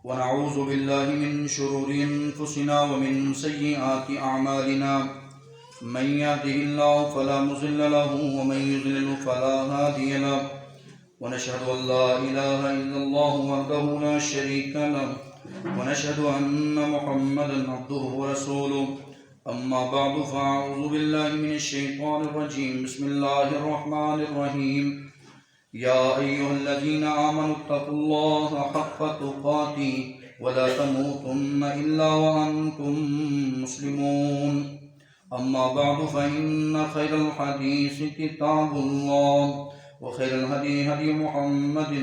ونعوذ بالله من شرور أنفسنا ومن سيئات أعمالنا من يهده الله فلا مضل له ومن يضلل فلا هادي له ونشهد أن لا إله إلا الله وحده لا شريك له ونشهد أن محمدا عبده ورسوله أما بعد فأعوذ بالله من الشيطان الرجيم بسم الله الرحمن الرحيم يا أيها الذين آمنوا اتقوا الله حق تقاته ولا تموتن إلا وأنتم مسلمون أما بعد فإن خير الحديث كتاب الله وخير الهدي هدي محمد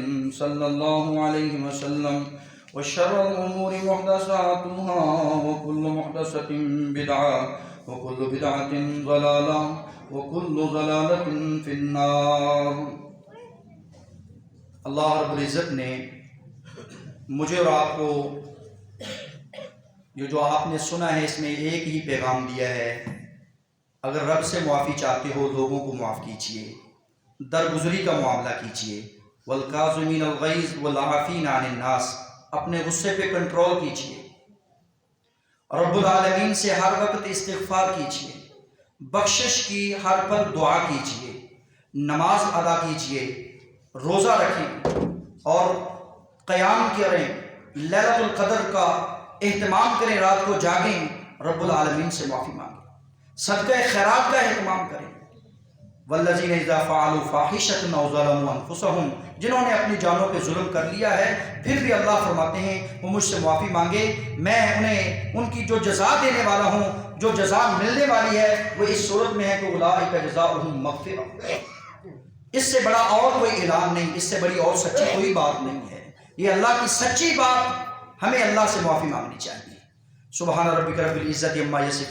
صلى الله عليه وسلم وشر الأمور محدثاتها وكل محدثة بدعة وكل بدعة ضلالة وكل ضلالة في النار۔ اللہ رب العزت نے مجھے اور آپ کو جو آپ نے سنا ہے اس میں ایک ہی پیغام دیا ہے، اگر رب سے معافی چاہتے ہو لوگوں کو معاف کیجیے، درگزری کا معاملہ کیجیے، والکاظمین الغیظ والعافین عن الناس، اپنے غصے پہ کنٹرول کیجیے، رب العالمین سے ہر وقت استغفار کیجیے، بخشش کی ہر پل دعا کیجیے، نماز ادا کیجیے، روزہ رکھیں اور قیام کریں، لیلۃ القدر کا اہتمام کریں، رات کو جاگیں، رب العالمین سے معافی مانگیں، صدقہ خیرات کا اہتمام کریں۔ والذین اذا فعلوا فاحشۃ او ظلموا انفسهم، جنہوں نے اپنی جانوں پہ ظلم کر لیا ہے پھر بھی اللہ فرماتے ہیں وہ مجھ سے معافی مانگے، میں انہیں ان کی جو جزا دینے والا ہوں، جو جزا ملنے والی ہے وہ اس صورت میں ہے کہ اولئک جزاؤہم مغفرۃ۔ اس سے بڑا اور کوئی اعلان نہیں، اس سے بڑی اور سچی کوئی بات نہیں ہے۔ یہ اللہ کی سچی بات، ہمیں اللہ سے معافی مانگنی چاہیے۔ سبحان ربک رب العزت عما یصفون۔